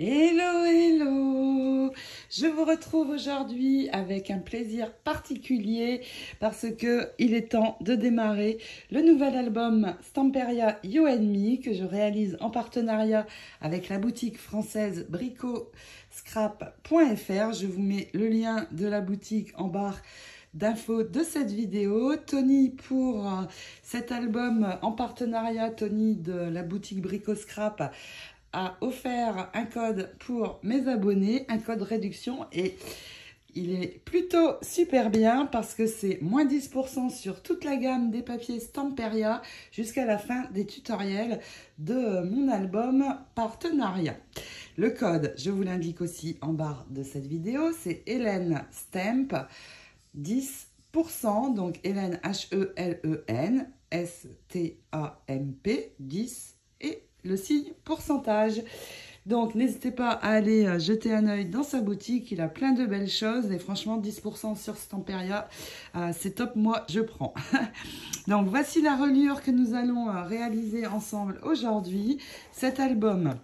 Hello, hello! Je vous retrouve aujourd'hui avec un plaisir particulier parce que il est temps de démarrer le nouvel album Stamperia You and Me que je réalise en partenariat avec la boutique française bricoscrap.fr. Je vous mets le lien de la boutique en barre d'infos de cette vidéo. Tony pour cet album en partenariat, Tony de la boutique Bricoscrap a offert un code pour mes abonnés, un code réduction, et il est plutôt super bien parce que c'est moins 10% sur toute la gamme des papiers Stamperia jusqu'à la fin des tutoriels de mon album partenariat. Le code, je vous l'indique aussi en barre de cette vidéo, c'est Hélène Stamp 10%, donc Hélène H-E-L-E-N S-T-A-M-P 10 et le signe pourcentage. Donc n'hésitez pas à aller jeter un œil dans sa boutique, il a plein de belles choses et franchement 10% sur Stamperia, c'est top, moi je prends. Donc voici la reliure que nous allons réaliser ensemble aujourd'hui. Cet album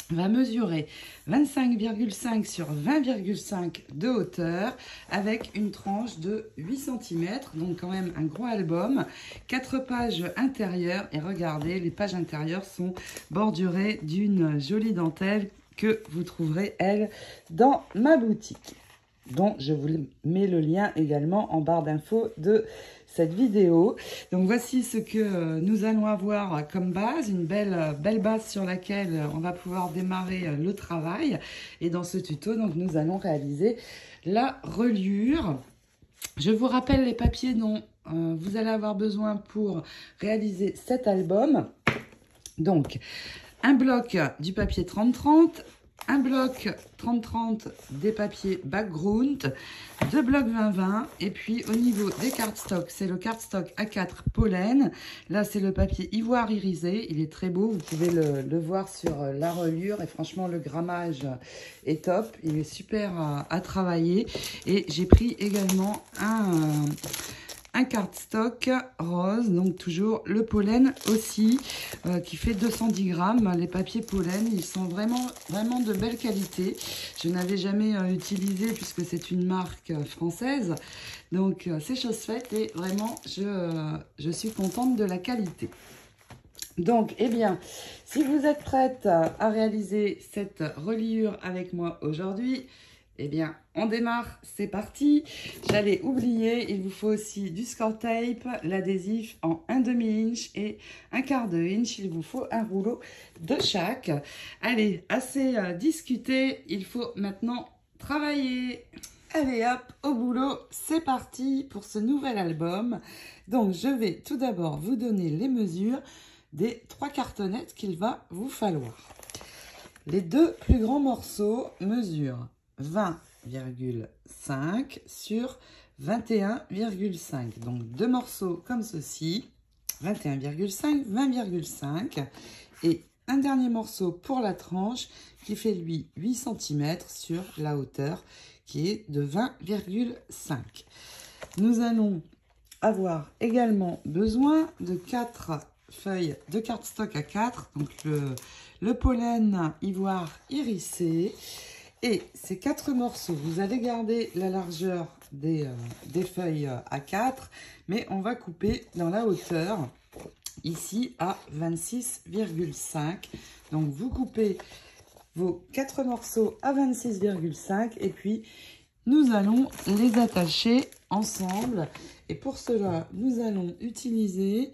va mesurer 25,5 sur 20,5 de hauteur avec une tranche de 8 cm, donc quand même un gros album, 4 pages intérieures et regardez, les pages intérieures sont bordurées d'une jolie dentelle que vous trouverez, elle, dans ma boutique, dont je vous mets le lien également en barre d'infos de cette vidéo. Donc voici ce que nous allons avoir comme base, une belle base sur laquelle on va pouvoir démarrer le travail. Et dans ce tuto, donc, nous allons réaliser la reliure. Je vous rappelle les papiers dont vous allez avoir besoin pour réaliser cet album. Donc, un bloc du papier 30-30, un bloc 30-30 des papiers background, 2 blocs 20-20, et puis au niveau des cardstock, c'est le cardstock A4 pollen. Là, c'est le papier ivoire irisé, il est très beau, vous pouvez le voir sur la reliure, et franchement, le grammage est top, il est super à travailler. Et j'ai pris également un cardstock rose, donc toujours le pollen aussi, qui fait 210 grammes. Les papiers pollen, ils sont vraiment de belle qualité. Je n'avais jamais utilisé puisque c'est une marque française. Donc c'est chose faite et vraiment je suis contente de la qualité. Donc, eh bien, si vous êtes prête à réaliser cette reliure avec moi aujourd'hui, eh bien, on démarre, c'est parti. J'allais oublier, il vous faut aussi du score tape, l'adhésif en 1/2 inch et 1/4 inch. Il vous faut un rouleau de chaque. Allez, assez discuté, il faut maintenant travailler. Allez hop, au boulot, c'est parti pour ce nouvel album. Donc, je vais tout d'abord vous donner les mesures des 3 cartonnettes qu'il va vous falloir. Les 2 plus grands morceaux mesurent 20,5 sur 21,5. Donc 2 morceaux comme ceci, 21,5, 20,5. Et un dernier morceau pour la tranche qui fait lui 8 cm sur la hauteur qui est de 20,5. Nous allons avoir également besoin de 4 feuilles de cardstock A4, donc le pollen ivoire irisé. Et ces 4 morceaux, vous allez garder la largeur des feuilles A4, mais on va couper dans la hauteur, ici à 26,5. Donc vous coupez vos 4 morceaux à 26,5 et puis nous allons les attacher ensemble. Et pour cela, nous allons utiliser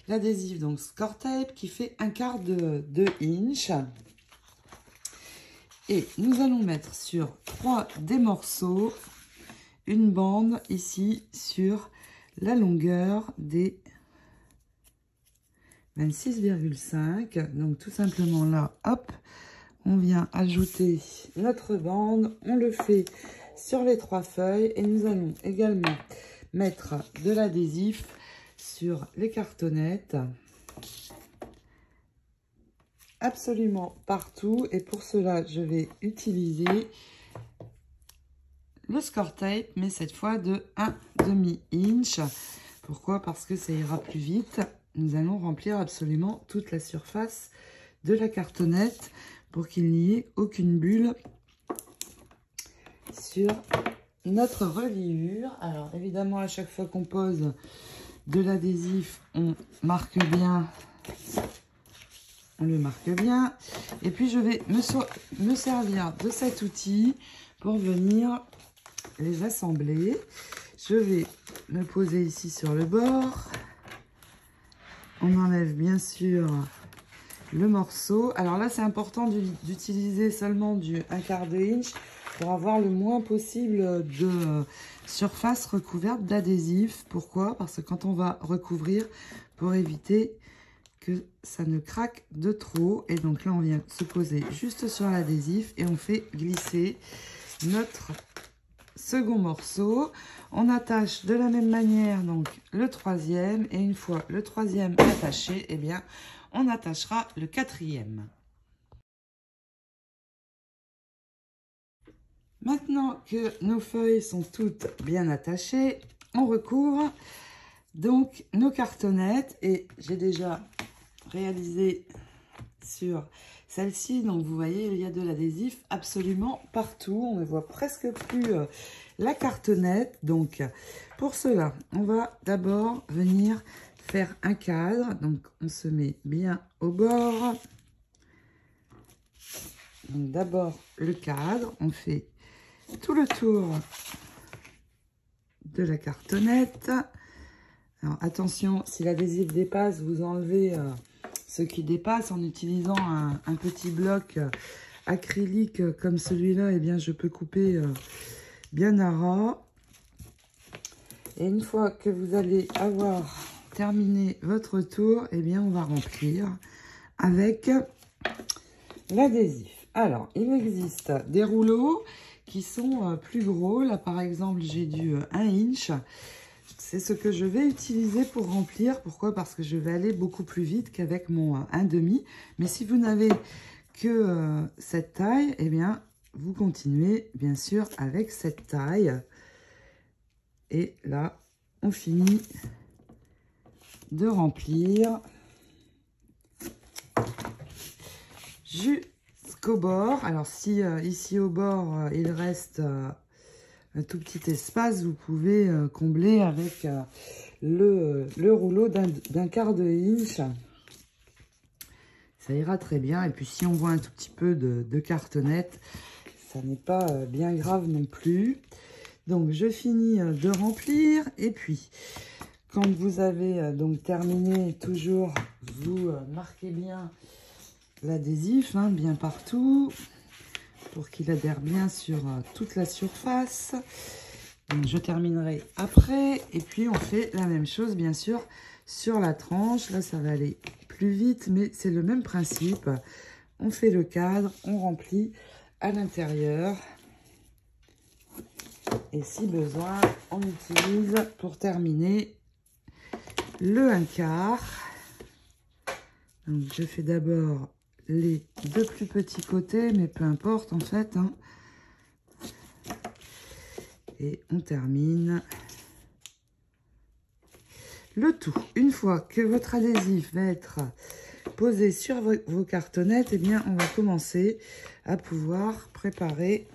l'adhésif, donc score tape, qui fait 1/4 de inch. Et nous allons mettre sur 3 des morceaux une bande ici sur la longueur des 26,5. Donc tout simplement là, hop, on vient ajouter notre bande, on le fait sur les 3 feuilles et nous allons également mettre de l'adhésif sur les cartonnettes. Absolument partout, et pour cela je vais utiliser le score tape, mais cette fois de 1/2 inch. Pourquoi? Parce que ça ira plus vite. Nous allons remplir absolument toute la surface de la cartonnette pour qu'il n'y ait aucune bulle sur notre reliure. Alors évidemment, à chaque fois qu'on pose de l'adhésif, on marque bien, on le marque bien. Et puis je vais me servir de cet outil pour venir les assembler. Je vais me poser ici sur le bord. On enlève bien sûr le morceau. Alors là, c'est important d'utiliser seulement du 1/4 inch pour avoir le moins possible de surface recouverte d'adhésif. Pourquoi? Parce que quand on va recouvrir, pour éviter que ça ne craque de trop. Et donc là, on vient se poser juste sur l'adhésif et on fait glisser notre second morceau. On attache de la même manière donc le troisième. Et une fois le troisième attaché, eh bien, on attachera le quatrième. Maintenant que nos feuilles sont toutes bien attachées, on recouvre donc nos cartonnettes. Et j'ai déjà réalisé sur celle-ci, donc vous voyez, il y a de l'adhésif absolument partout. On ne voit presque plus la cartonnette. Donc pour cela, on va d'abord venir faire un cadre. Donc on se met bien au bord. Donc d'abord le cadre, on fait tout le tour de la cartonnette. Alors attention, si l'adhésif dépasse, vous enlevez ce qui dépasse en utilisant un petit bloc acrylique comme celui-là. Eh bien, je peux couper bien à ras. Et une fois que vous allez avoir terminé votre tour, eh bien, on va remplir avec l'adhésif. Alors, il existe des rouleaux qui sont plus gros. Là, par exemple, j'ai du 1 inch. C'est ce que je vais utiliser pour remplir. Pourquoi? Parce que je vais aller beaucoup plus vite qu'avec mon 1,5. Mais si vous n'avez que cette taille, eh bien, vous continuez, bien sûr, avec cette taille. Et là, on finit de remplir jusqu'au bord. Alors, si ici au bord, il reste un tout petit espace, vous pouvez combler avec le rouleau d'1/4 inch. Ça ira très bien. Et puis, si on voit un tout petit peu de cartonnette, ça n'est pas bien grave non plus. Donc, je finis de remplir. Et puis, quand vous avez donc terminé, toujours, vous marquez bien l'adhésif, hein, bien partout, pour qu'il adhère bien sur toute la surface. Donc, je terminerai après. Et puis, on fait la même chose, bien sûr, sur la tranche. Là, ça va aller plus vite, mais c'est le même principe. On fait le cadre, on remplit à l'intérieur. Et si besoin, on utilise pour terminer le 1/4. Donc, je fais d'abord les deux plus petits côtés, mais peu importe en fait, hein. Et on termine le tout. Une fois que votre adhésif va être posé sur vos cartonnettes, eh bien, on va commencer à pouvoir préparer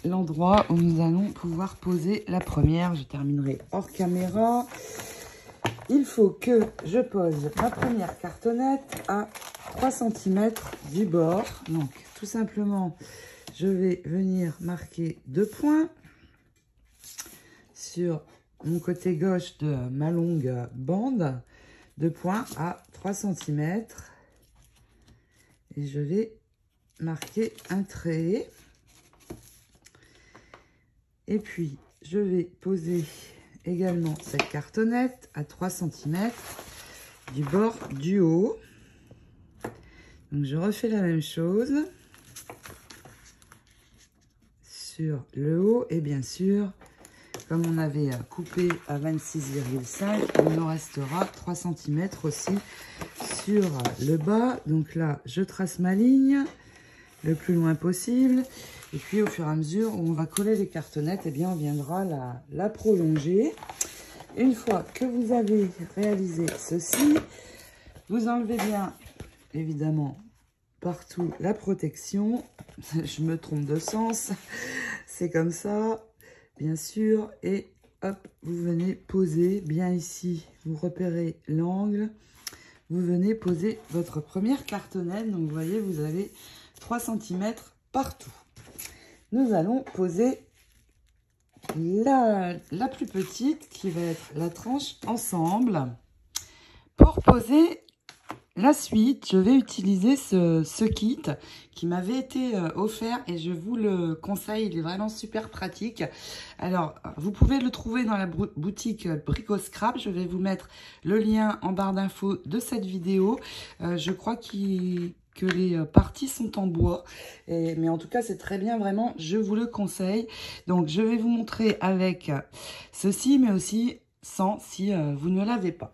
l'endroit où nous allons pouvoir poser la première. Je terminerai hors caméra. Il faut que je pose ma première cartonnette à 3 cm du bord. Donc, tout simplement, je vais venir marquer 2 points sur mon côté gauche de ma longue bande. 2 points à 3 cm. Et je vais marquer un trait. Et puis, je vais poser également cette cartonnette à 3 cm du bord du haut. Donc, je refais la même chose sur le haut. Et bien sûr, comme on avait coupé à 26,5, il nous restera 3 cm aussi sur le bas. Donc là, je trace ma ligne le plus loin possible. Et puis, au fur et à mesure où on va coller les cartonnettes, eh bien, on viendra la prolonger. Une fois que vous avez réalisé ceci, vous enlevez bien, évidemment, partout la protection. Je me trompe de sens. C'est comme ça, bien sûr. Et hop, vous venez poser bien ici. Vous repérez l'angle. Vous venez poser votre première cartonnette. Donc, vous voyez, vous avez 3 cm partout. Nous allons poser la plus petite qui va être la tranche ensemble. Pour poser la suite, je vais utiliser ce kit qui m'avait été offert et je vous le conseille, il est vraiment super pratique. Alors, vous pouvez le trouver dans la boutique Brico Scrap. Je vais vous mettre le lien en barre d'infos de cette vidéo. Je crois que les parties sont en bois, mais en tout cas, c'est très bien, vraiment, je vous le conseille. Donc, je vais vous montrer avec ceci, mais aussi sans si vous ne l'avez pas.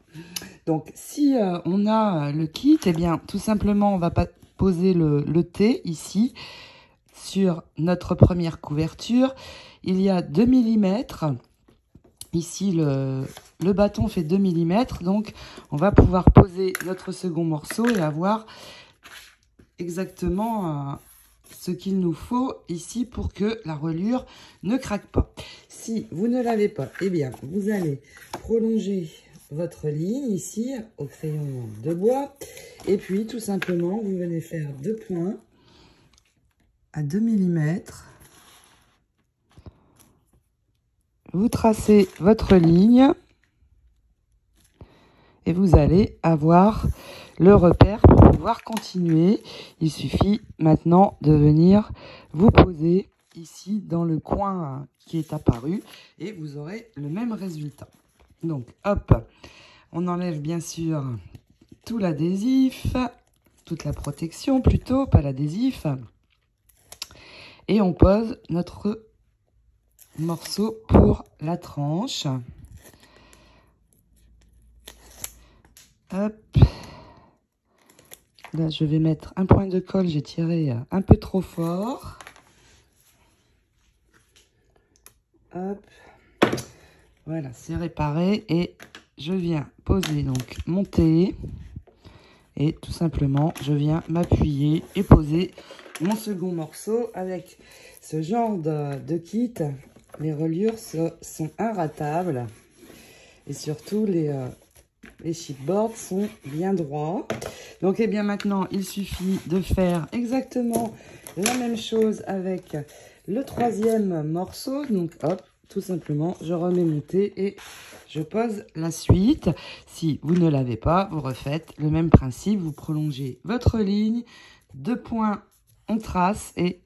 Donc, si on a le kit, eh bien, tout simplement, on va poser le thé ici sur notre première couverture. Il y a 2 mm. Ici, le bâton fait 2 mm. Donc, on va pouvoir poser notre second morceau et avoir exactement ce qu'il nous faut ici pour que la reliure ne craque pas. Si vous ne l'avez pas, eh bien, vous allez prolonger votre ligne ici au crayon de bois et puis tout simplement vous venez faire 2 points à 2 mm. Vous tracez votre ligne et vous allez avoir le repère pour pouvoir continuer. Il suffit maintenant de venir vous poser ici dans le coin qui est apparu et vous aurez le même résultat. Donc, hop, on enlève bien sûr tout l'adhésif, toute la protection plutôt, pas l'adhésif. Et on pose notre morceau pour la tranche. Hop. Là, je vais mettre un point de colle, j'ai tiré un peu trop fort. Hop. Voilà, c'est réparé et je viens poser donc mon thé et tout simplement je viens m'appuyer et poser mon second morceau avec ce genre de kit. Les reliures sont inratables et surtout les chipboards sont bien droits. Donc eh bien maintenant il suffit de faire exactement la même chose avec le troisième morceau. Donc hop, tout simplement, je remets mon thé et je pose la suite. Si vous ne l'avez pas, vous refaites le même principe. Vous prolongez votre ligne, 2 points, on trace et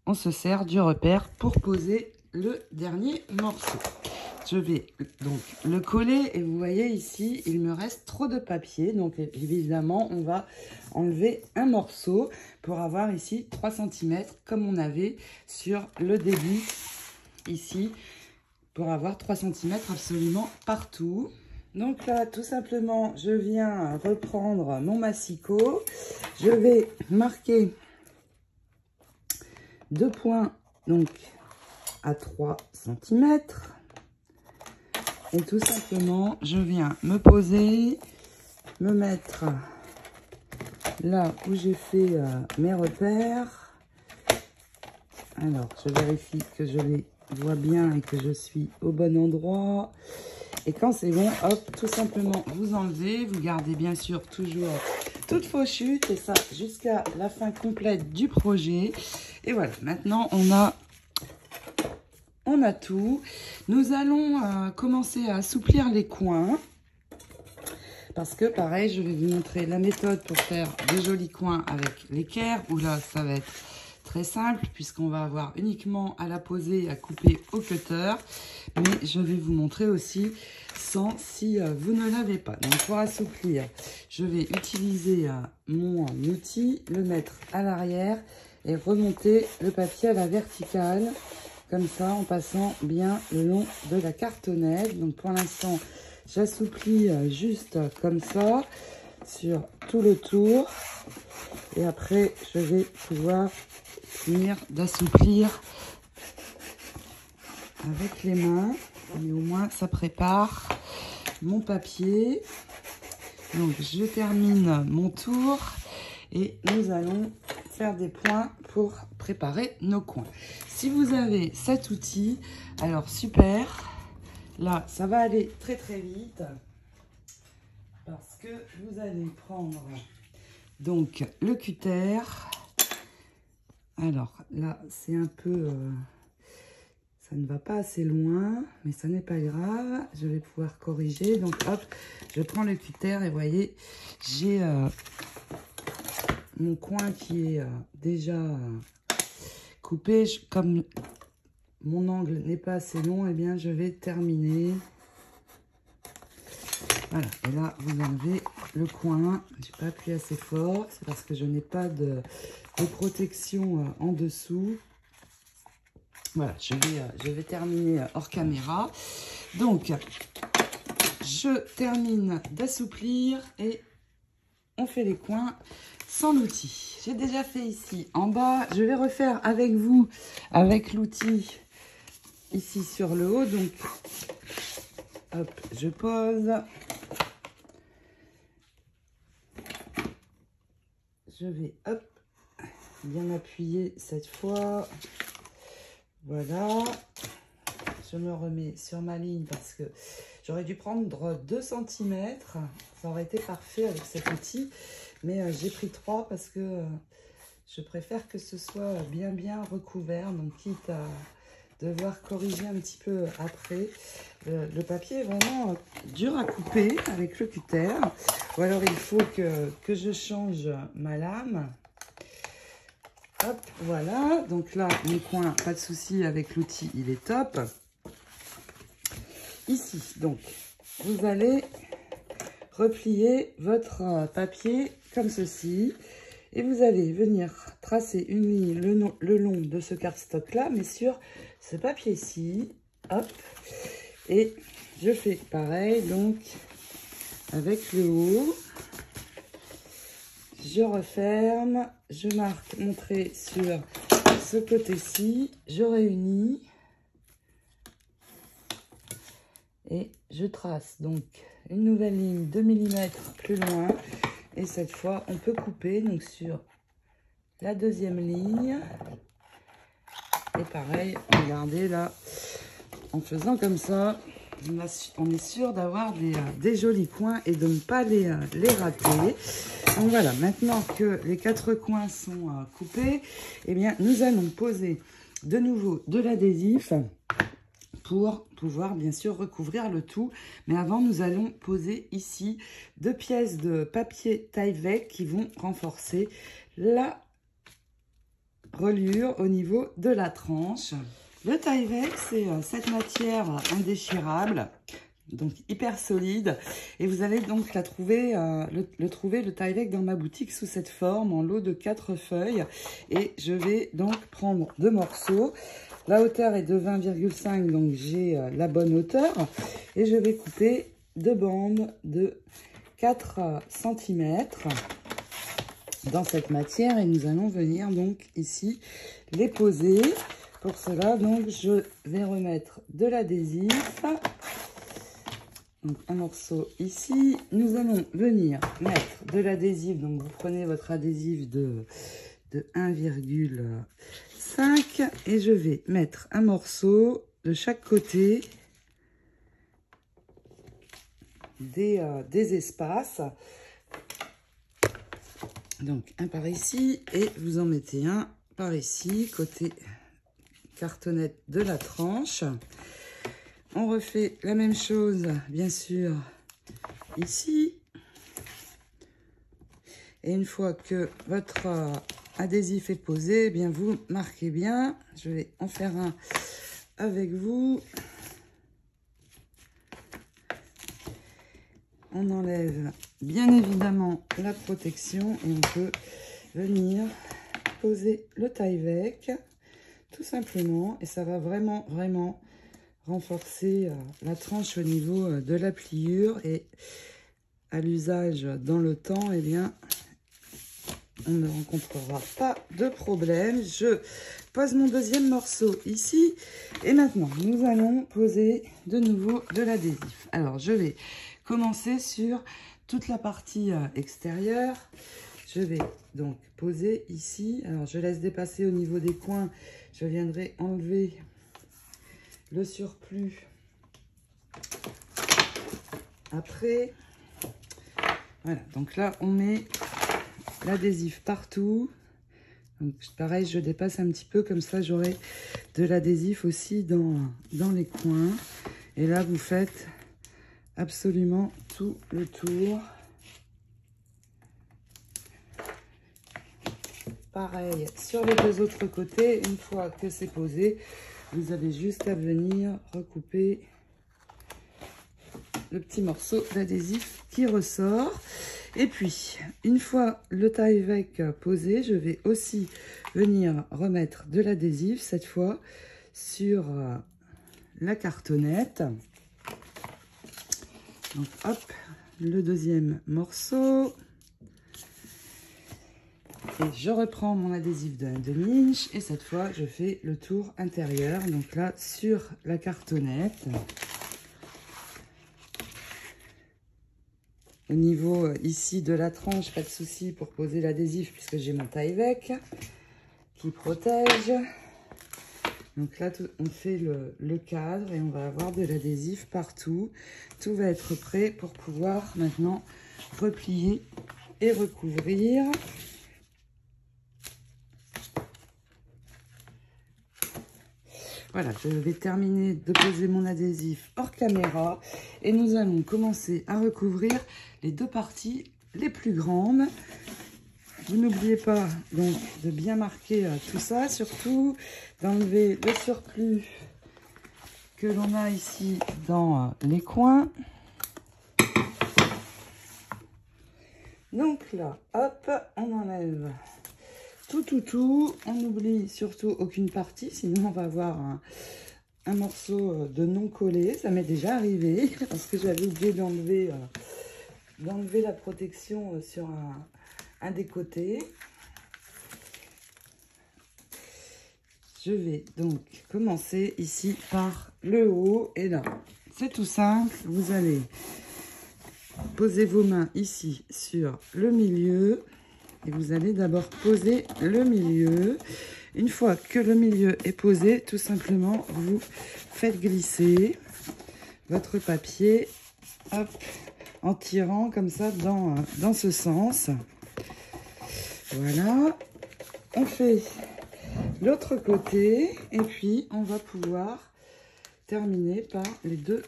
on se sert du repère pour poser le dernier morceau. Je vais donc le coller et vous voyez ici, il me reste trop de papier. Donc évidemment, on va enlever un morceau pour avoir ici 3 cm comme on avait sur le début. Ici, pour avoir 3 cm absolument partout. Donc là, tout simplement, je viens reprendre mon massicot. Je vais marquer 2 points donc à 3 cm. Et tout simplement, je viens me poser, me mettre là où j'ai fait mes repères. Alors, je vérifie que je les vois bien et que je suis au bon endroit. Et quand c'est bon, hop, tout simplement, vous enlevez. Vous gardez bien sûr toujours toutes vos chutes et ça jusqu'à la fin complète du projet. Et voilà, maintenant on a tout. Nous allons commencer à assouplir les coins. Parce que pareil, je vais vous montrer la méthode pour faire de jolis coins avec l'équerre. Où là, ça va être très simple puisqu'on va avoir uniquement à la poser et à couper au cutter. Mais je vais vous montrer aussi sans si vous ne l'avez pas. Donc pour assouplir, je vais utiliser mon outil, le mettre à l'arrière et remonter le papier à la verticale. Comme ça, en passant bien le long de la cartonnette. Donc pour l'instant, j'assouplis juste comme ça sur tout le tour. Et après, je vais pouvoir finir d'assouplir avec les mains. Mais au moins, ça prépare mon papier. Donc, je termine mon tour. Et nous allons faire des points pour préparer nos coins. Si vous avez cet outil, alors super. Là, ça va aller très très vite. Parce que vous allez prendre donc le cutter. Alors là, c'est un peu... ça ne va pas assez loin, mais ça n'est pas grave. Je vais pouvoir corriger. Donc hop, je prends le cutter et vous voyez, j'ai mon coin qui est déjà coupé. Comme mon angle n'est pas assez long, eh bien je vais terminer. Voilà, et là vous enlevez le coin. J'ai pas appuyé assez fort, c'est parce que je n'ai pas de protection en dessous. Voilà, je vais terminer hors caméra. Donc, je termine d'assouplir et on fait les coins sans l'outil. J'ai déjà fait ici en bas. Je vais refaire avec vous, avec l'outil ici sur le haut. Donc, hop, je pose. Je vais, hop, bien appuyer cette fois. Voilà, je me remets sur ma ligne parce que j'aurais dû prendre 2 cm. Ça aurait été parfait avec cet outil. Mais j'ai pris 3 parce que je préfère que ce soit bien recouvert. Donc, quitte à devoir corriger un petit peu après. Le papier est vraiment dur à couper avec le cutter. Ou alors, il faut que je change ma lame. Hop, voilà, donc là, mon coin, pas de souci avec l'outil, il est top. Ici, donc, vous allez replier votre papier comme ceci. Et vous allez venir tracer une ligne le long de ce cardstock-là, mais sur ce papier-ci. Hop, et je fais pareil, donc, avec le haut. Je referme, je marque mon trait sur ce côté-ci, je réunis et je trace donc une nouvelle ligne 2 mm plus loin. Et cette fois, on peut couper donc sur la deuxième ligne. Et pareil, regardez là, en faisant comme ça, on est sûr d'avoir des jolis coins et de ne pas les rater. Donc voilà, maintenant que les 4 coins sont coupés, eh bien, nous allons poser de nouveau de l'adhésif pour pouvoir bien sûr recouvrir le tout. Mais avant, nous allons poser ici 2 pièces de papier Tyvek qui vont renforcer la reliure au niveau de la tranche. Le Tyvek, c'est cette matière indéchirable, donc hyper solide, et vous allez donc la trouver, le Tyvek dans ma boutique sous cette forme, en lot de 4 feuilles. Et je vais donc prendre 2 morceaux. La hauteur est de 20,5, donc j'ai la bonne hauteur. Et je vais couper 2 bandes de 4 cm dans cette matière. Et nous allons venir donc ici les poser. Pour cela, donc, je vais remettre de l'adhésif. Donc, un morceau ici. Nous allons venir mettre de l'adhésif. Donc, vous prenez votre adhésif de 1,5 et je vais mettre un morceau de chaque côté des espaces. Donc, un par ici et vous en mettez un par ici, côté cartonnette de la tranche. On refait la même chose, bien sûr, ici. Et une fois que votre adhésif est posé, eh bien vous marquez bien. Je vais en faire un avec vous. On enlève bien évidemment la protection et on peut venir poser le Tyvek tout simplement, et ça va vraiment renforcer la tranche au niveau de la pliure, et à l'usage dans le temps, eh bien on ne rencontrera pas de problème. Je pose mon deuxième morceau ici et maintenant nous allons poser de nouveau de l'adhésif. Alors je vais commencer sur toute la partie extérieure. je vais donc poser ici. Alors, je laisse dépasser au niveau des coins. Je viendrai enlever le surplus après. Voilà, donc là, on met l'adhésif partout. Donc, pareil, je dépasse un petit peu, comme ça, j'aurai de l'adhésif aussi dans les coins. Et là, vous faites absolument tout le tour. Pareil, sur les deux autres côtés, une fois que c'est posé, vous avez juste à venir recouper le petit morceau d'adhésif qui ressort. Et puis, une fois le Tyvek posé, je vais aussi venir remettre de l'adhésif, cette fois sur la cartonnette. Donc, hop, le deuxième morceau. Et je reprends mon adhésif de 1/2 inch et cette fois, je fais le tour intérieur. Donc là, sur la cartonnette. Au niveau ici de la tranche, pas de souci pour poser l'adhésif puisque j'ai mon Tyvek qui protège. Donc là, on fait le cadre et on va avoir de l'adhésif partout. Tout va être prêt pour pouvoir maintenant replier et recouvrir. Voilà, je vais terminer de poser mon adhésif hors caméra et nous allons commencer à recouvrir les deux parties les plus grandes. Vous n'oubliez pas donc de bien marquer tout ça, surtout d'enlever le surplus que l'on a ici dans les coins. Donc là, hop, on enlève tout. On n'oublie surtout aucune partie, sinon on va avoir un morceau de non collé. Ça m'est déjà arrivé parce que j'avais oublié d'enlever la protection sur un des côtés. Je vais donc commencer ici par le haut. Et là, c'est tout simple. Vous allez poser vos mains ici sur le milieu. Et vous allez d'abord poser le milieu. Une fois que le milieu est posé, tout simplement, vous faites glisser votre papier, hop, en tirant comme ça dans ce sens. Voilà. On fait l'autre côté et puis on va pouvoir terminer par les deux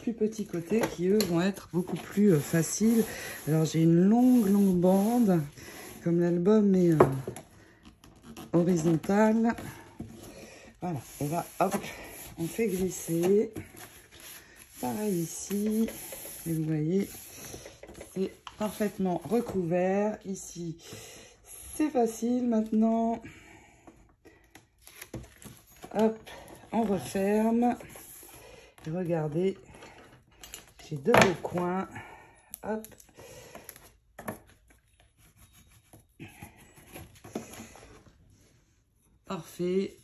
plus petits côtés qui, eux, vont être beaucoup plus faciles. Alors, j'ai une longue bande. Comme l'album est horizontal. Voilà, et là, hop, on fait glisser. Pareil ici. Et vous voyez, c'est parfaitement recouvert. Ici, c'est facile maintenant. Hop, on referme. Et regardez, j'ai deux beaux coins. Hop. Parfait,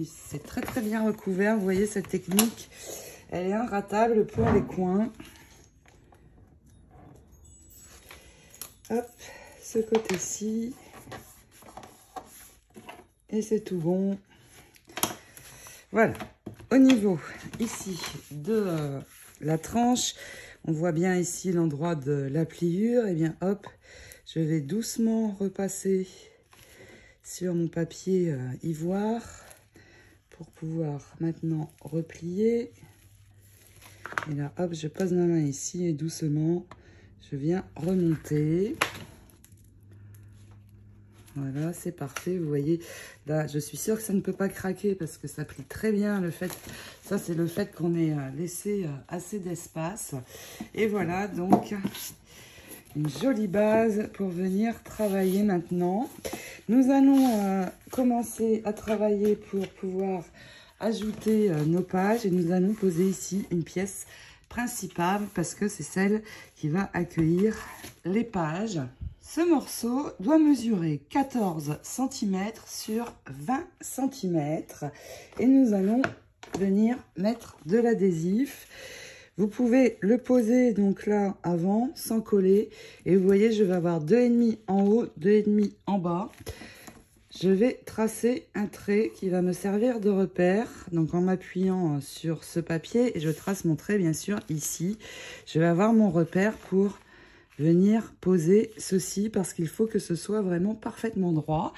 c'est très bien recouvert. Vous voyez cette technique, elle est inratable pour les coins. Hop, ce côté-ci. Et c'est tout bon. Voilà, au niveau ici de la tranche, on voit bien ici l'endroit de la pliure. Et bien hop, je vais doucement repasser sur mon papier ivoire pour pouvoir maintenant replier. Et là, hop, je pose ma main ici et doucement, je viens remonter. Voilà, c'est parfait. Vous voyez, là, je suis sûre que ça ne peut pas craquer parce que ça plie très bien. Ça, c'est le fait qu'on ait laissé assez d'espace. Et voilà, donc, une jolie base pour venir travailler maintenant. Nous allons commencer à travailler pour pouvoir ajouter nos pages et nous allons poser ici une pièce principale parce que c'est celle qui va accueillir les pages. Ce morceau doit mesurer 14 cm sur 20 cm et nous allons venir mettre de l'adhésif. Vous pouvez le poser donc là avant, sans coller. Et vous voyez, je vais avoir 2,5 en haut, 2,5 en bas. Je vais tracer un trait qui va me servir de repère. Donc en m'appuyant sur ce papier, et je trace mon trait bien sûr ici. Je vais avoir mon repère pour venir poser ceci parce qu'il faut que ce soit vraiment parfaitement droit.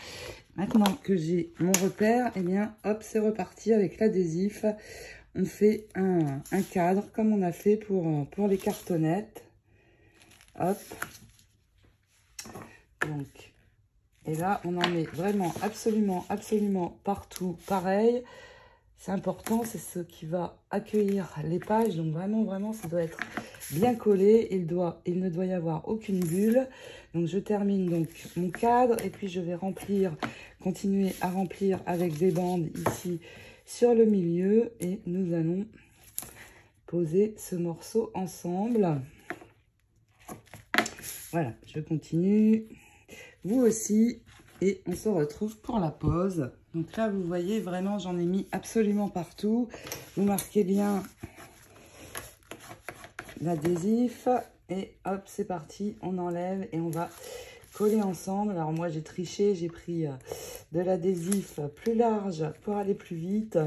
Maintenant que j'ai mon repère, eh bien hop, c'est reparti avec l'adhésif. On fait un cadre comme on a fait pour les cartonnettes. Hop. Donc, et là, on en met vraiment absolument partout pareil. C'est important, c'est ce qui va accueillir les pages. Donc vraiment, ça doit être bien collé. Il ne doit y avoir aucune bulle. Donc je termine donc mon cadre et puis je vais continuer à remplir avec des bandes ici sur le milieu. Et nous allons poser ce morceau ensemble. Voilà, je continue. Vous aussi. Et on se retrouve pour la pose. Donc là, vous voyez, vraiment, j'en ai mis absolument partout. Vous marquez bien l'adhésif. Et hop, c'est parti. On enlève et on va coller ensemble. Alors moi, j'ai triché. J'ai pris de l'adhésif plus large pour aller plus vite.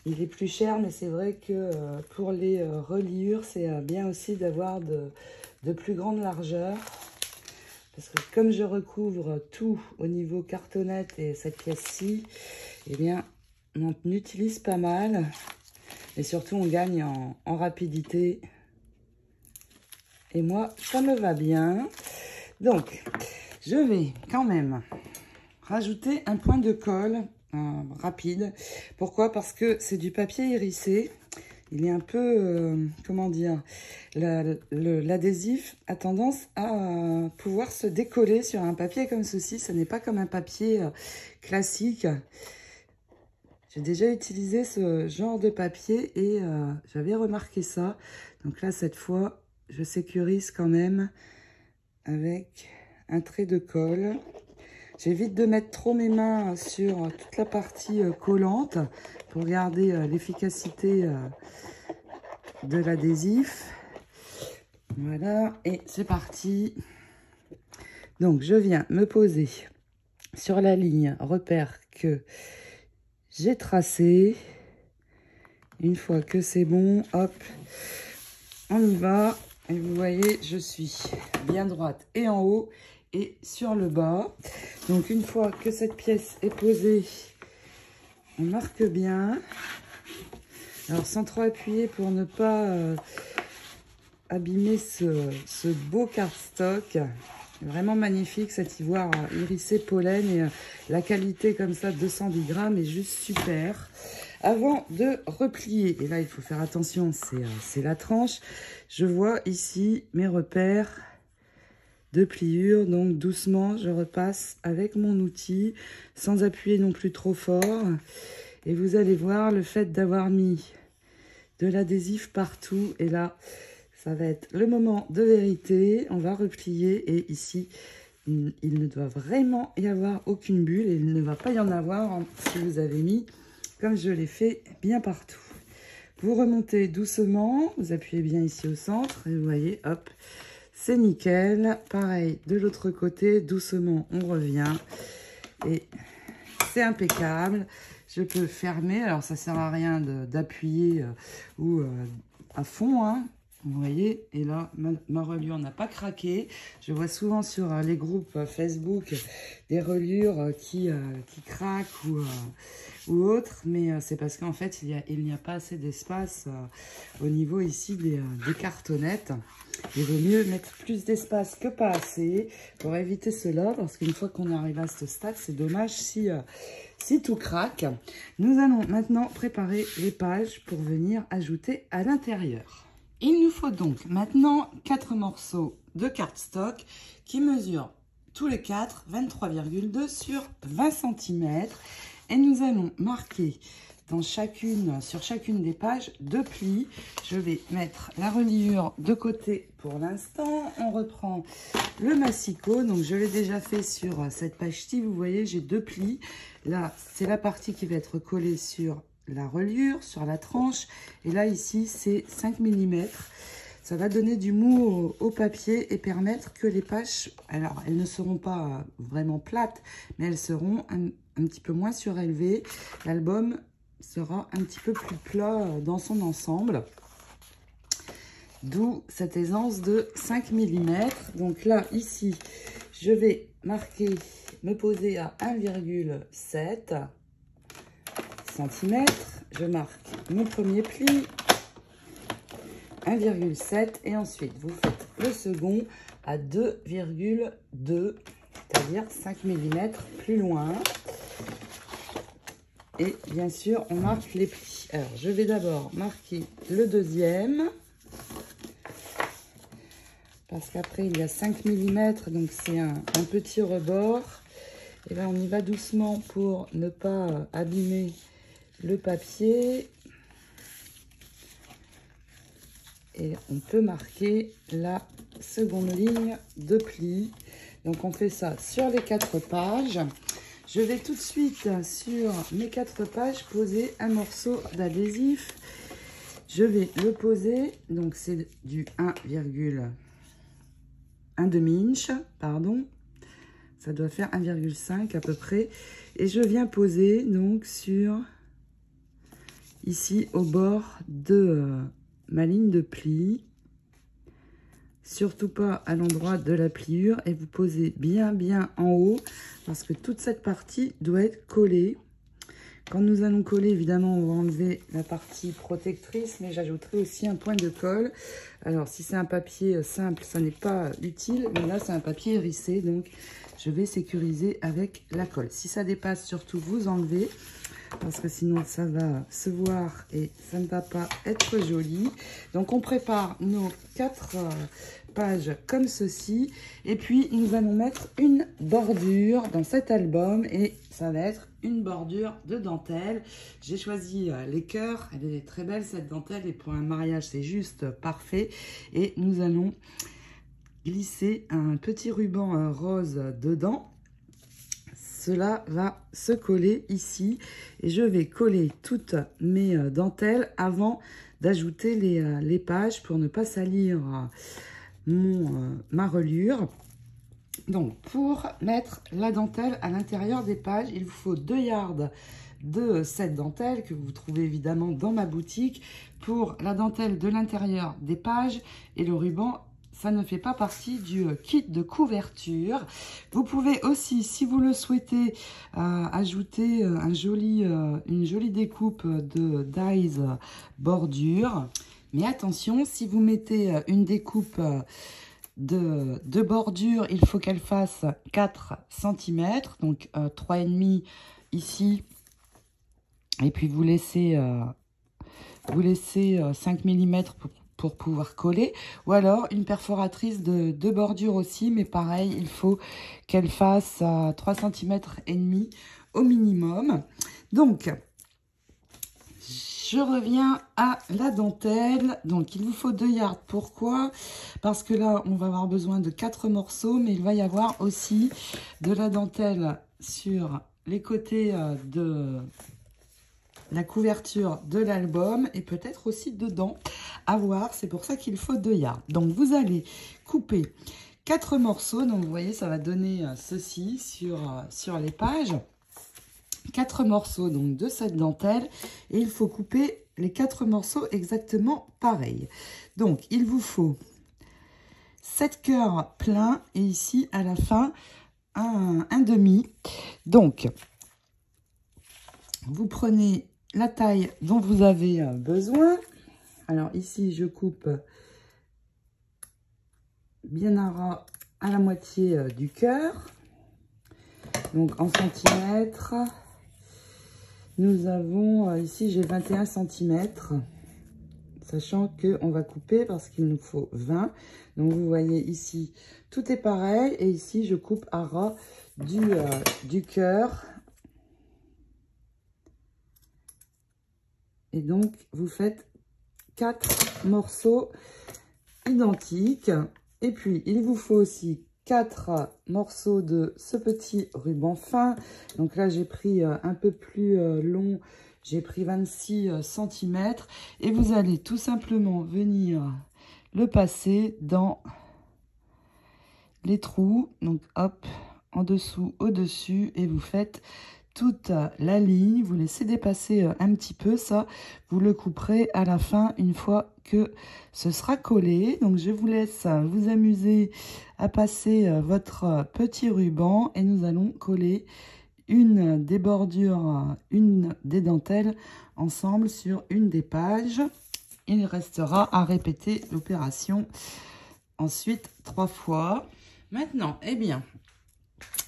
Il est plus cher, mais c'est vrai que pour les reliures, c'est bien aussi d'avoir de plus grande largeur. Parce que comme je recouvre tout au niveau cartonnette et cette pièce-ci, eh bien, on utilise pas mal. Et surtout, on gagne en rapidité. Et moi, ça me va bien. Donc, je vais quand même rajouter un point de colle rapide. Pourquoi? Parce que c'est du papier hérissé. Il est un peu, comment dire, l'adhésif a tendance à pouvoir se décoller sur un papier comme ceci. Ce n'est pas comme un papier classique. J'ai déjà utilisé ce genre de papier et j'avais remarqué ça. Donc là, cette fois, je sécurise quand même avec un trait de colle. J'évite de mettre trop mes mains sur toute la partie collante pour garder l'efficacité de l'adhésif. Voilà, et c'est parti. Donc, je viens me poser sur la ligne repère que j'ai tracée. Une fois que c'est bon, hop, on y va. Et vous voyez, je suis bien droite et en haut et sur le bas. Donc, une fois que cette pièce est posée, on marque bien. Alors, sans trop appuyer pour ne pas abîmer ce beau cardstock. Vraiment magnifique, cet ivoire irisé pollen. Et la qualité comme ça, 210 grammes, est juste super. Avant de replier, et là, il faut faire attention, c'est la tranche. Je vois ici mes repères de pliure. Donc, doucement, je repasse avec mon outil, sans appuyer non plus trop fort. Et vous allez voir, le fait d'avoir mis de l'adhésif partout, et là, ça va être le moment de vérité. On va replier et ici, il ne doit vraiment y avoir aucune bulle et il ne va pas y en avoir si vous avez mis, comme je l'ai fait, bien partout. Vous remontez doucement, vous appuyez bien ici au centre et vous voyez, hop, c'est nickel. Pareil, de l'autre côté, doucement, on revient et c'est impeccable. Je peux fermer, alors ça sert à rien d'appuyer ou à fond, hein. Vous voyez, et là, ma reliure n'a pas craqué. Je vois souvent sur les groupes Facebook des reliures qui craquent ou autres, mais c'est parce qu'en fait, il n'y a pas assez d'espace au niveau ici des cartonnettes. Il vaut mieux mettre plus d'espace que pas assez pour éviter cela, parce qu'une fois qu'on arrive à ce stade, c'est dommage si tout craque. Nous allons maintenant préparer les pages pour venir ajouter à l'intérieur. Il nous faut donc maintenant 4 morceaux de cardstock qui mesurent tous les 4 23,2 sur 20 cm. Et nous allons marquer sur chacune des pages 2 plis. Je vais mettre la reliure de côté pour l'instant. On reprend le massicot. Donc je l'ai déjà fait sur cette page-ci. Vous voyez, j'ai 2 plis. Là, c'est la partie qui va être collée sur la reliure, sur la tranche. Et là, ici, c'est 5 mm. Ça va donner du mou au papier et permettre que les pages, alors elles ne seront pas vraiment plates, mais elles seront un petit peu moins surélevées. L'album sera un petit peu plus plat dans son ensemble. D'où cette aisance de 5 mm. Donc là, ici, je vais marquer, me poser à 1,7 cm. Je marque mon premier pli. 1,7 et ensuite vous faites le second à 2,2, c'est-à-dire 5 mm plus loin. Et bien sûr, on marque les plis. Alors, je vais d'abord marquer le deuxième, parce qu'après, il y a 5 mm, donc c'est un petit rebord. Et là, on y va doucement pour ne pas abîmer le papier. Et on peut marquer la seconde ligne de pli. Donc, on fait ça sur les 4 pages. Je vais tout de suite, sur mes 4 pages, poser un morceau d'adhésif. Je vais le poser, donc c'est du 1,1 inch, pardon. Ça doit faire 1,5 à peu près. Et je viens poser, donc, sur, ici, au bord de ma ligne de pli, surtout pas à l'endroit de la pliure, et vous posez bien en haut parce que toute cette partie doit être collée. Quand nous allons coller, évidemment, on va enlever la partie protectrice, mais j'ajouterai aussi un point de colle. Alors, si c'est un papier simple, ça n'est pas utile, mais là, c'est un papier hérissé, donc je vais sécuriser avec la colle. Si ça dépasse, surtout, vous enlevez, parce que sinon ça va se voir et ça ne va pas être joli. Donc on prépare nos 4 pages comme ceci, et puis nous allons mettre une bordure dans cet album, et ça va être une bordure de dentelle. J'ai choisi les cœurs, elle est très belle cette dentelle, et pour un mariage c'est juste parfait. Et nous allons glisser un petit ruban rose dedans. Cela va se coller ici, et je vais coller toutes mes dentelles avant d'ajouter les pages pour ne pas salir ma reliure. Donc, pour mettre la dentelle à l'intérieur des pages, il vous faut 2 yards de cette dentelle que vous trouvez évidemment dans ma boutique pour la dentelle de l'intérieur des pages, et le ruban, ça ne fait pas partie du kit de couverture. Vous pouvez aussi, si vous le souhaitez, ajouter une jolie découpe de dies bordure. Mais attention, si vous mettez une découpe de bordure, il faut qu'elle fasse 4 cm, donc 3,5 ici. Et puis vous laissez 5 mm pour pouvoir coller, ou alors une perforatrice de bordure aussi, mais pareil, il faut qu'elle fasse 3 cm et demi au minimum. Donc, je reviens à la dentelle. Donc, il vous faut 2 yards. Pourquoi? Parce que là, on va avoir besoin de 4 morceaux, mais il va y avoir aussi de la dentelle sur les côtés de la couverture de l'album, et peut-être aussi dedans, à voir. C'est pour ça qu'il faut 2 yards. Donc vous allez couper 4 morceaux. Donc vous voyez, ça va donner ceci sur les pages. 4 morceaux donc de cette dentelle, et il faut couper les 4 morceaux exactement pareil. Donc il vous faut 7 cœurs pleins, et ici à la fin un demi. Donc vous prenez la taille dont vous avez besoin. Alors ici, je coupe bien à ras à la moitié du cœur. Donc en centimètres, nous avons ici, j'ai 21 cm. Sachant qu'on va couper parce qu'il nous faut 20. Donc vous voyez ici, tout est pareil. Et ici, je coupe à ras du cœur. Et donc, vous faites 4 morceaux identiques. Et puis, il vous faut aussi 4 morceaux de ce petit ruban fin. Donc là, j'ai pris un peu plus long. J'ai pris 26 cm. Et vous allez tout simplement venir le passer dans les trous. Donc hop, en dessous, au-dessus. Et vous faites toute la ligne, vous laissez dépasser un petit peu, ça vous le couperez à la fin une fois que ce sera collé. Donc je vous laisse vous amuser à passer votre petit ruban et nous allons coller une des bordures, une des dentelles ensemble sur une des pages. Il restera à répéter l'opération ensuite 3 fois. Maintenant, eh bien,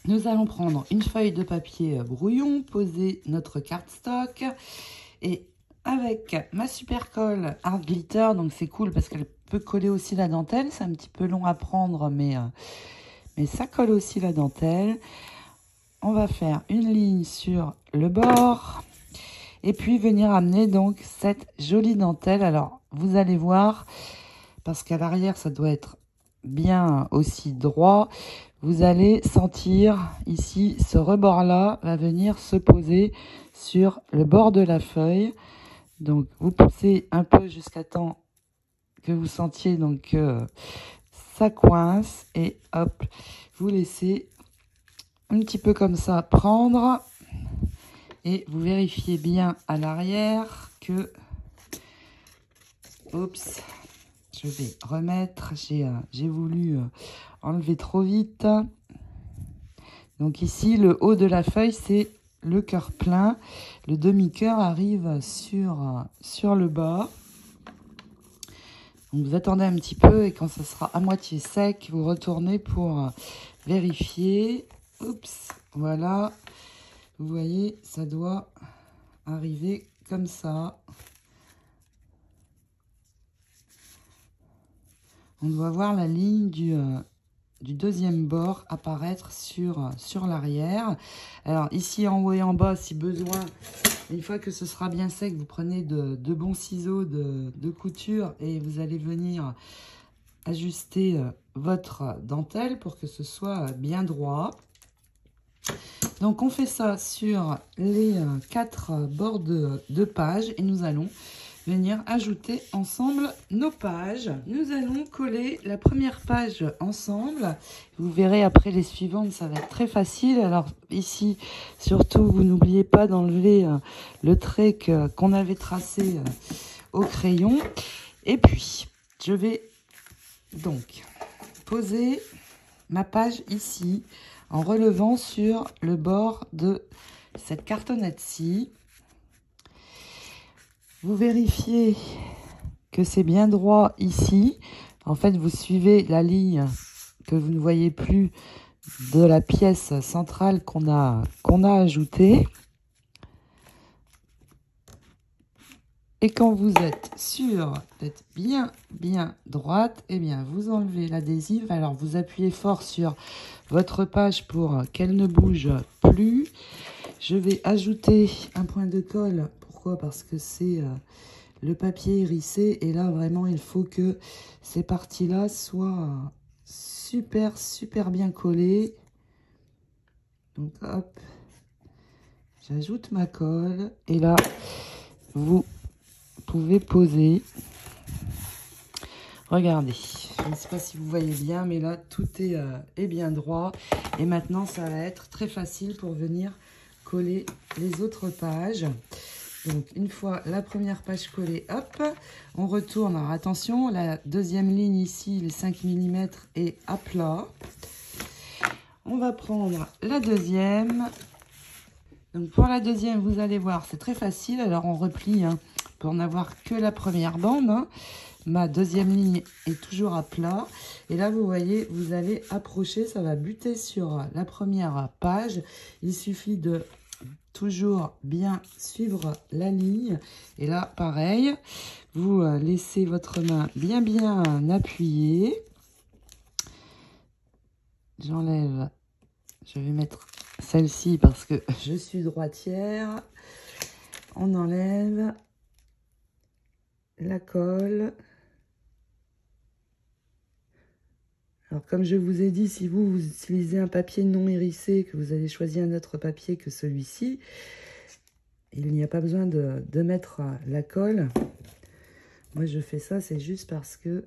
nous allons prendre une feuille de papier brouillon, poser notre cardstock et avec ma super colle Art Glitter, donc c'est cool parce qu'elle peut coller aussi la dentelle, c'est un petit peu long à prendre mais ça colle aussi la dentelle. On va faire une ligne sur le bord et puis venir amener donc cette jolie dentelle. Alors vous allez voir, parce qu'à l'arrière ça doit être bien aussi droit, vous allez sentir ici ce rebord là va venir se poser sur le bord de la feuille. Donc vous poussez un peu jusqu'à temps que vous sentiez donc que ça coince et hop, vous laissez un petit peu comme ça prendre et vous vérifiez bien à l'arrière que, oups, je vais remettre, j'ai voulu enlever trop vite. Donc ici, le haut de la feuille, c'est le cœur plein. Le demi-cœur arrive sur le bas. Donc vous attendez un petit peu et quand ça sera à moitié sec, vous retournez pour vérifier. Oups, voilà. Vous voyez, ça doit arriver comme ça. On doit voir la ligne du deuxième bord apparaître sur l'arrière. Alors ici en haut et en bas, si besoin, une fois que ce sera bien sec, vous prenez de bons ciseaux de couture et vous allez venir ajuster votre dentelle pour que ce soit bien droit. Donc on fait ça sur les 4 bords de page et nous allons venir ajouter ensemble nos pages. Nous allons coller la première page ensemble. Vous verrez après les suivantes, ça va être très facile. Alors ici, surtout, vous n'oubliez pas d'enlever le trait qu'on avait tracé au crayon. Et puis, je vais donc poser ma page ici en relevant sur le bord de cette cartonnette-ci. Vous vérifiez que c'est bien droit ici. En fait, vous suivez la ligne que vous ne voyez plus de la pièce centrale qu'on a ajoutée. Et quand vous êtes sûr d'être bien droite, eh bien, vous enlevez l'adhésif. Alors, vous appuyez fort sur votre page pour qu'elle ne bouge plus. Je vais ajouter un point de colle. Pourquoi? Parce que c'est le papier hérissé. Et là, vraiment, il faut que ces parties-là soient super bien collées. Donc, hop, j'ajoute ma colle. Et là, vous pouvez poser. Regardez, je ne sais pas si vous voyez bien, mais là, tout est bien droit. Et maintenant, ça va être très facile pour venir coller les autres pages. Donc, une fois la première page collée, hop, on retourne. Alors, attention, la deuxième ligne ici, les 5 mm est à plat. On va prendre la deuxième. Donc, pour la deuxième, vous allez voir, c'est très facile. Alors, on replie pour n'avoir que la première bande. Ma deuxième ligne est toujours à plat. Et là, vous voyez, vous allez approcher, ça va buter sur la première page. Il suffit de toujours bien suivre la ligne. Et là, pareil, vous laissez votre main bien appuyée. J'enlève, je vais mettre celle-ci parce que je suis droitière. On enlève la colle. Alors, comme je vous ai dit, si vous utilisez un papier non hérissé, que vous allez choisir un autre papier que celui-ci, il n'y a pas besoin de mettre la colle. Moi, je fais ça, c'est juste parce que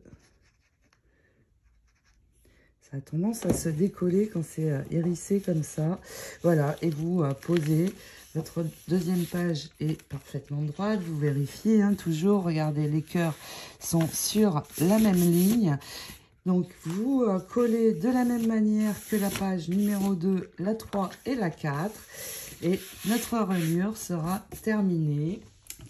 ça a tendance à se décoller quand c'est hérissé comme ça. Voilà, et vous posez. Votre deuxième page est parfaitement droite. Vous vérifiez, hein, toujours. Regardez, les cœurs sont sur la même ligne. Donc, vous collez de la même manière que la page numéro 2, la 3 et la 4. Et notre reliure sera terminée.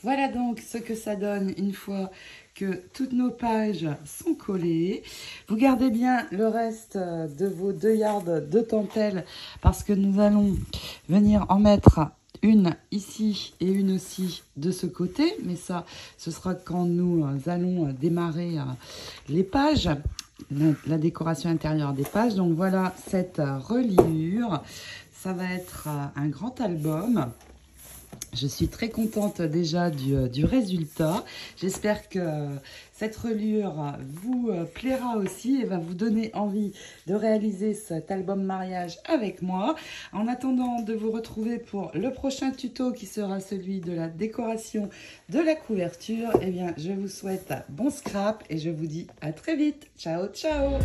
Voilà donc ce que ça donne une fois que toutes nos pages sont collées. Vous gardez bien le reste de vos 2 yards de dentelle parce que nous allons venir en mettre une ici et une aussi de ce côté. Mais ça, ce sera quand nous allons démarrer les pages. La décoration intérieure des pages. Donc voilà cette reliure. Ça va être un grand album. Je suis très contente déjà du résultat. J'espère que cette reliure vous plaira aussi et va vous donner envie de réaliser cet album mariage avec moi. En attendant de vous retrouver pour le prochain tuto qui sera celui de la décoration de la couverture, eh bien, je vous souhaite bon scrap et je vous dis à très vite. Ciao, ciao!